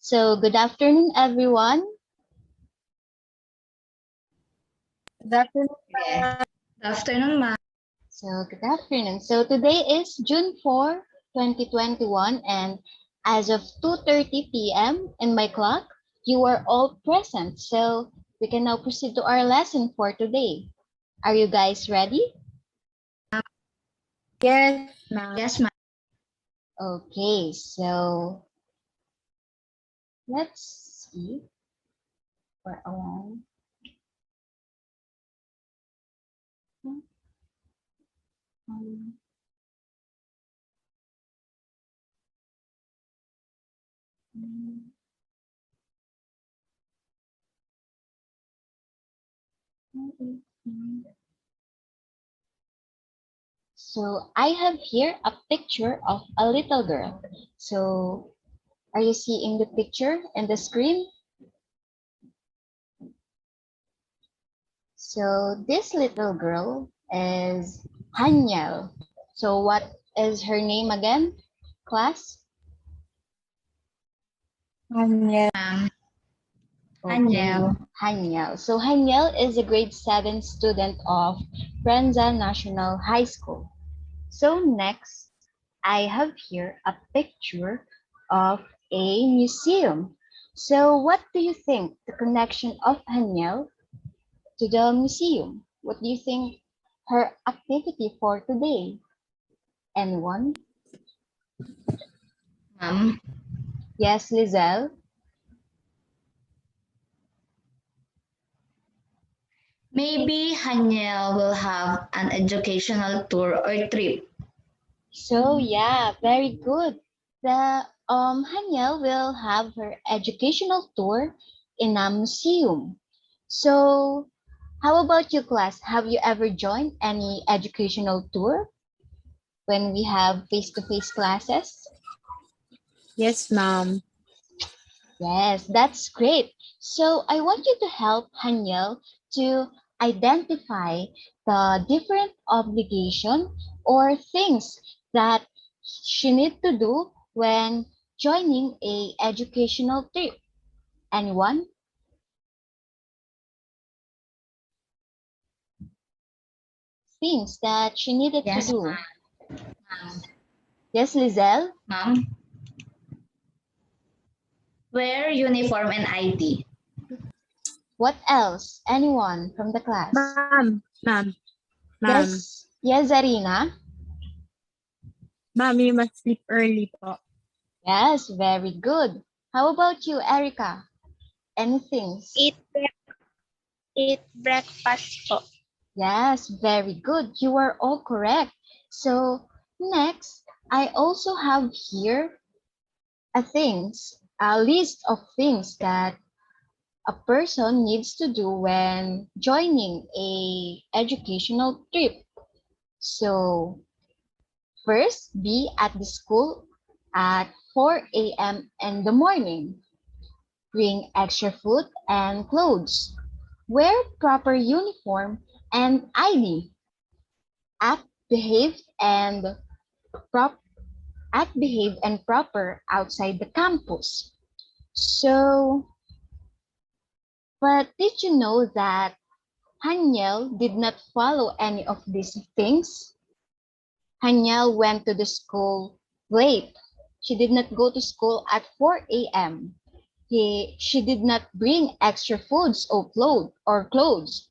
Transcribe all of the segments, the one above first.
So good afternoon, everyone. Good afternoon. Yes. Good afternoon, ma'am. So good afternoon. So today is June 4, 2021, and as of 2:30 p.m. in my clock, you are all present. So we can now proceed to our lesson for today. Are you guys ready? Yes, ma'am. Yes, ma'am. Okay, so let's see for a while. Um, So I have here a picture of a little girl. So are you seeing the picture in the screen? So this little girl is Hanyel. So what is her name again, class? Yes. Ma'am. Okay, Hanyel. Hanyel. So Hanyel is a grade 7 student of Prensa National High School. So next, I have here a picture of a museum. So what do you think the connection of Hanyel to the museum? What do you think her activity for today? Anyone? Ma'am. Yes, Lizelle? Maybe Hanyel will have an educational tour or trip. So yeah, very good. The Hanyel will have her educational tour in a museum. So how about you, class? Have you ever joined any educational tour when we have face-to-face classes? Yes, ma'am. Yes, that's great. So I want you to help Hanyel to identify the different obligation or things that she need to do when joining a educational trip. Anyone? Things that she needed to Yes, do. ma'am. Yes, Lizelle? Ma'am. Wear uniform and ID. What else? Anyone from the class? Ma'am. Yes, yes, Zarina? Ma'am, you must sleep early po. Yes, very good. How about you, Erica? Anything? Eat breakfast po. Yes, very good. You are all correct. So next, I also have here a list of things that a person needs to do when joining a educational trip. So first, be at the school at 4 a.m. in the morning. Bring extra food and clothes. Wear proper uniform and ID. Act, behave, and prop behave and proper outside the campus. So, but did you know that Hanyel did not follow any of these things? Hanyel went to the school late. She did not go to school at 4 a.m. She did not bring extra foods or clothes.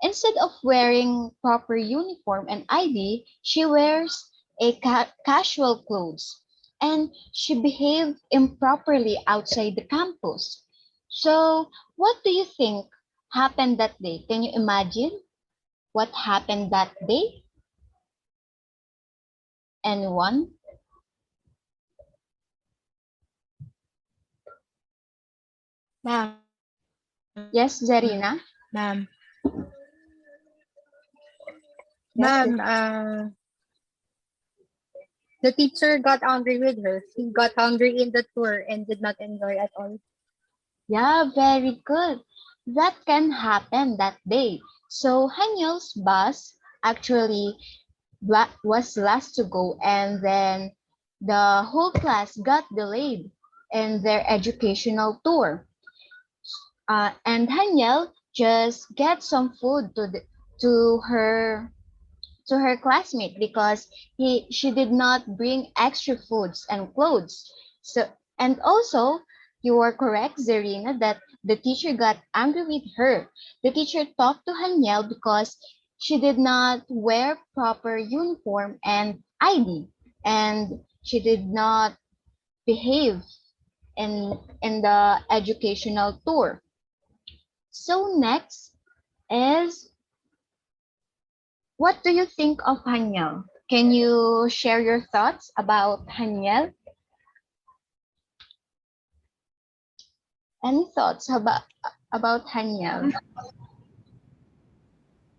Instead of wearing proper uniform and ID, she wears a casual clothes and she behaved improperly outside the campus. So, what do you think happened that day? Can you imagine what happened that day? Anyone? Ma'am. Yes, Zarina? Ma'am. Yes, The teacher got angry with her. She got hungry in the tour and did not enjoy at all. yeah, very good. That can happen that day. So Hanyel's bus actually was last to go, and then the whole class got delayed. in their educational tour. And Haniel just get some food to her to her classmate because she did not bring extra foods and clothes. So and also you are correct, Zarina, that the teacher got angry with her. The teacher talked to Haniel because she did not wear proper uniform and ID, and she did not behave in the educational tour. So next is, what do you think of Haniel? Can you share your thoughts about Haniel? Any thoughts about Haniel?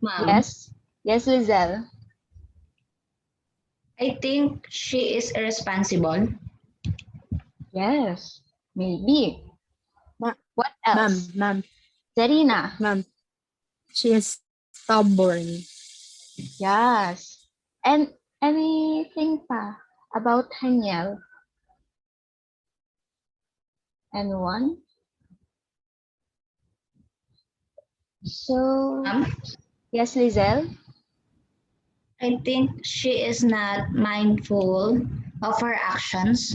Ma'am, Yes. Yes, Lizelle. I think she is irresponsible. Yes. Maybe. Ma- What ma'am, else? ma'am, Serena. ma'am. She is stubborn. Yes. And anything pa about Haniel? Anyone? So, Ma'am, yes, Lizelle. I think she is not mindful of her actions.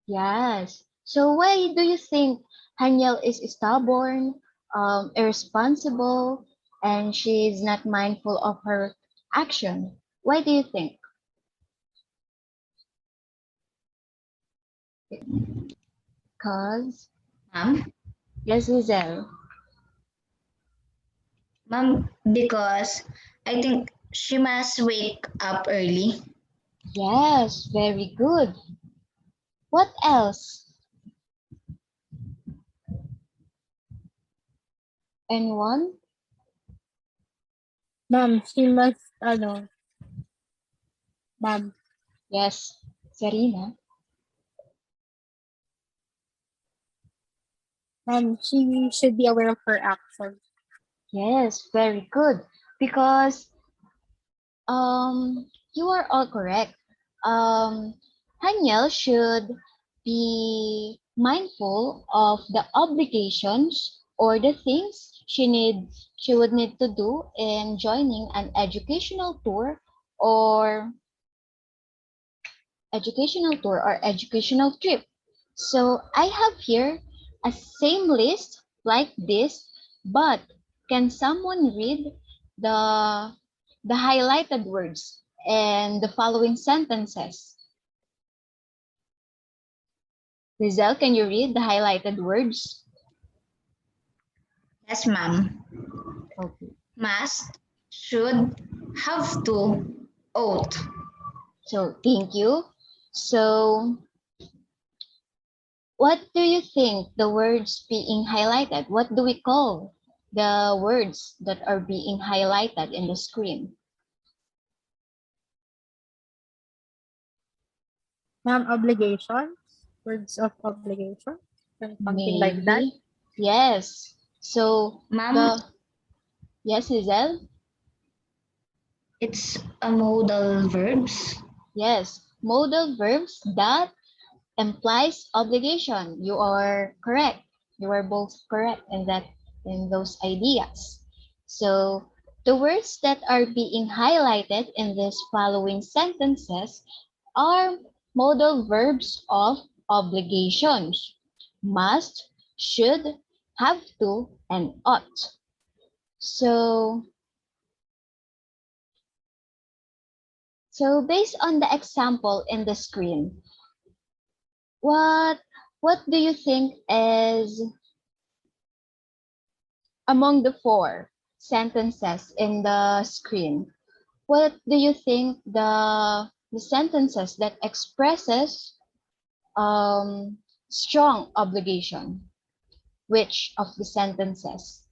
Yes. So why do you think Haniel is stubborn, irresponsible, and she is not mindful of her action? Why do you think? Because, Ma'am, yes, Lizelle. because I think she must wake up early. Yes, very good. What else? Anyone? Ma'am, she must, ano, ma'am, Yes, Serena. she should be aware of her actions. Yes, very good. Because you are all correct. Haniel should be mindful of the obligations or the things she would need to do in joining an or educational trip. So I have here a same list like this, but can someone read the the highlighted words and the following sentences? Rizal, can you read the highlighted words? Yes, ma'am. Okay. Must, should, have to, ought. So thank you. So what do you think the words being highlighted? What do we call the words that are being highlighted in the screen? Ma'am, obligations, words of obligation, and something like that. Maybe. Yes. So Ma'am, the yes, Lizelle? it's a modal verbs. Yes. Modal verbs that implies obligation. You are correct. You are both correct in those ideas. So the words that are being highlighted in these following sentences are modal verbs of obligations. Must, should, have to, and ought. So based on the example in the screen, what do you think is among the four sentences in the screen? What do you think the sentences that expresses strong obligation? Which of the sentences?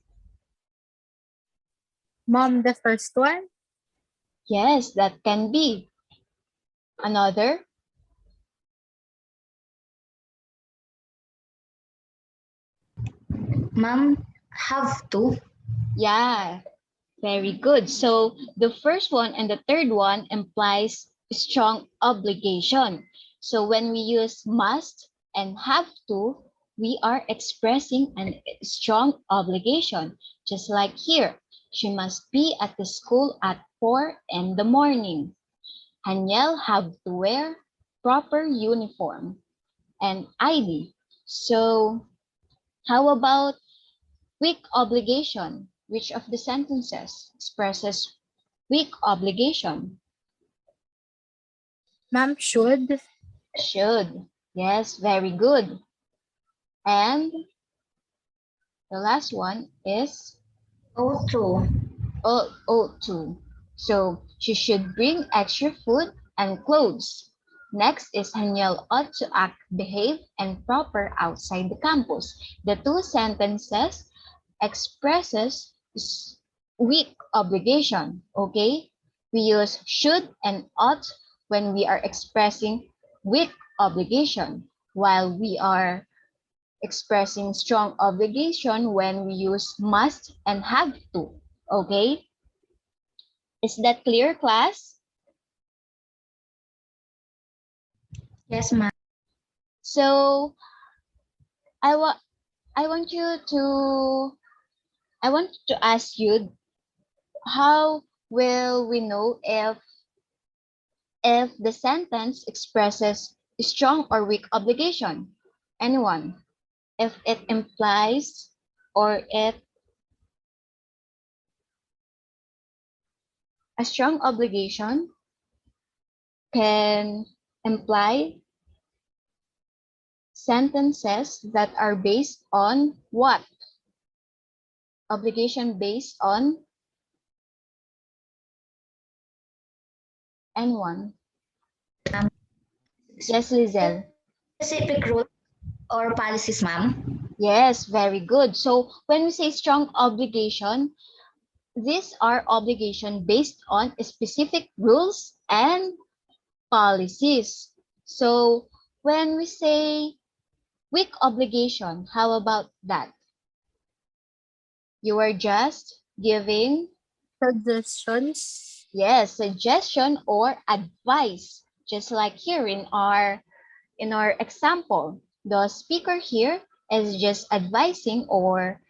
Ma'am, the first one. Yes, that can be. Another? Ma'am, have to. Yeah, very good. So the first one and the third one implies strong obligation. So when we use must, and have to, we are expressing a strong obligation. Just like here, she must be at the school at 4 in the morning. Haniel have to wear proper uniform and ID. So how about weak obligation? Which of the sentences expresses weak obligation? Ma'am, should. Should. Yes, very good. And the last one is Oh, true. ought to. So she should bring extra food and clothes. Next is Haniel ought to act, behave, and proper outside the campus. The two sentences expresses weak obligation, okay? We use should and ought when we are expressing weak obligation, while we are expressing strong obligation when we use must and have to, okay? Is that clear, class? Yes, ma'am. So I want I want you to I want to ask you, how will we know if the sentence expresses strong or weak obligation? Anyone? If it implies or if a strong obligation can imply sentences that are based on what? Obligation based on anyone? Yes, Lizelle. Specific rule or policies, ma'am. Yes, very good. So when we say strong obligation, these are obligation based on specific rules and policies. So when we say weak obligation, how about that? You are just giving, Suggestions. yes, suggestion or advice. Just like here in our example, the speaker here is just advising or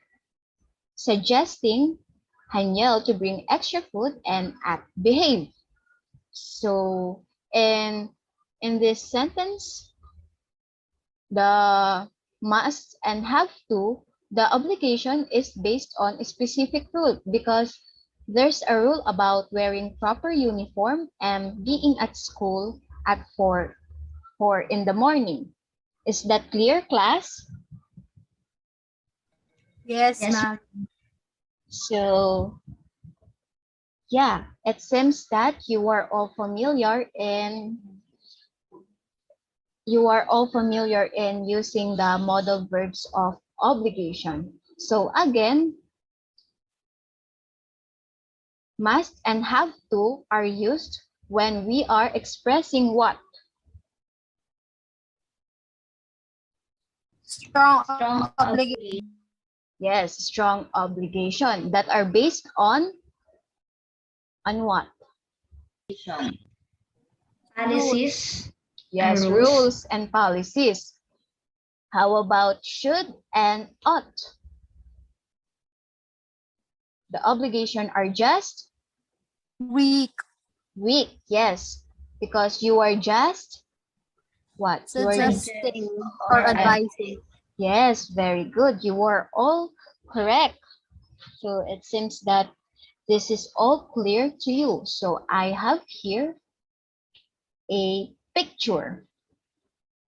suggesting Haniel to bring extra food and act behave. So in this sentence, the must and have to, the obligation is based on a specific rule because there's a rule about wearing proper uniform and being at school at 4 in the morning. Is that clear, class? Yes, Yes, ma'am. So yeah, it seems that you are all familiar in using the modal verbs of obligation. So again, must and have to are used when we are expressing what? Strong strong obligation. Yes, strong obligation that are based on what? policies and Yes, rules. rules and policies. How about should and ought? The obligation are just Weak. weak, yes, because you are just what? You are Suggesting or Or advising. yes, very good. You are all correct. So it seems that this is all clear to you. So I have here a picture.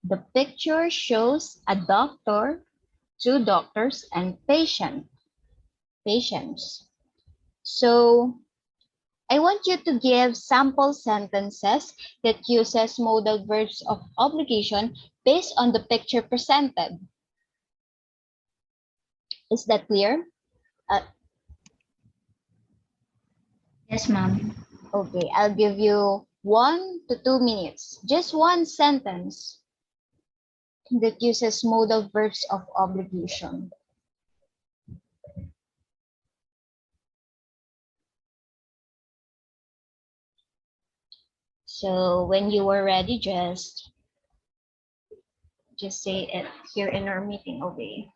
The picture shows a doctor, two doctors, and patients. So I want you to give sample sentences that uses modal verbs of obligation based on the picture presented. Is that clear? yes, ma'am. Okay, I'll give you 1 to 2 minutes. Just one sentence that uses modal verbs of obligation. So when you are ready, just just say it here in our meeting, okay?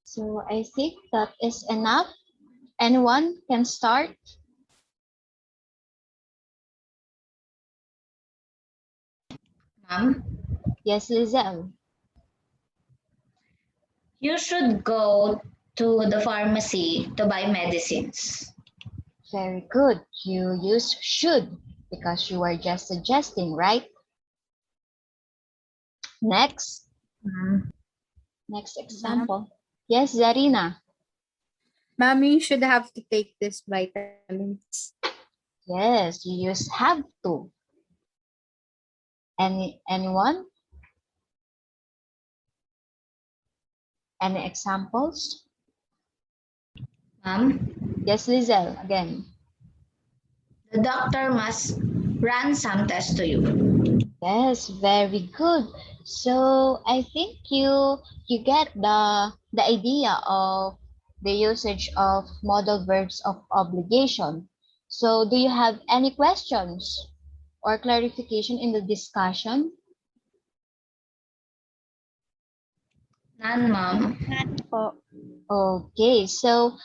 So I think that is enough. Anyone can start? Ma'am, Yes, Lizelle. you should go to the pharmacy to buy medicines. Very good. You use should because you are just suggesting, right? Next, Ma'am, next example. Yes, Zarina. Mommy should have to take this vitamins. Yes, you use have to. Anyone? Any examples? ma'am, Yes, Lizelle, again. the doctor must run some tests to you. Yes, very good. So I think you get the idea of the usage of modal verbs of obligation. So do you have any questions or clarification in the discussion? None, ma'am. None po. Okay, so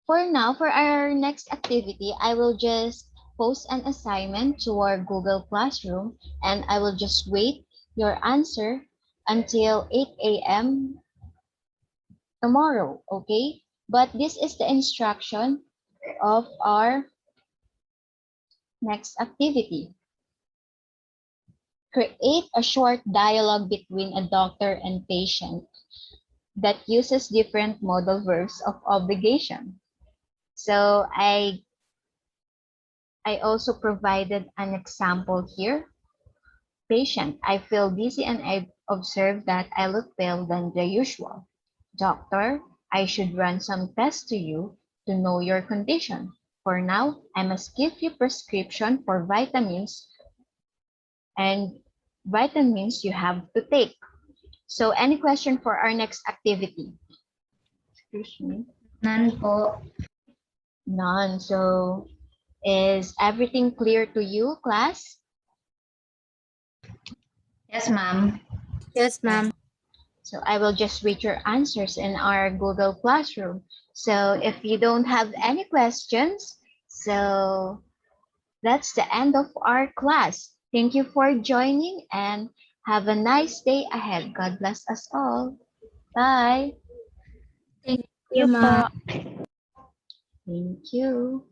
for now, for our next activity, I will just post an assignment to our Google Classroom and I will just wait your answer until 8 a.m. tomorrow, okay? But this is the instruction of our next activity. Create a short dialogue between a doctor and patient that uses different modal verbs of obligation. So I also provided an example here. Patient, I feel dizzy and I observe that I look pale than the usual. Doctor, I should run some tests to you to know your condition. For now, I must give you prescription for vitamins and vitamins you have to take. So any question for our next activity? Excuse me. None po. None. So is everything clear to you, class? Yes, ma'am. Yes, ma'am. So I will just wait your answers in our Google Classroom. So if you don't have any questions, so that's the end of our class. Thank you for joining and have a nice day ahead. God bless us all. Bye. Thank you, You ma'am. po. Thank you.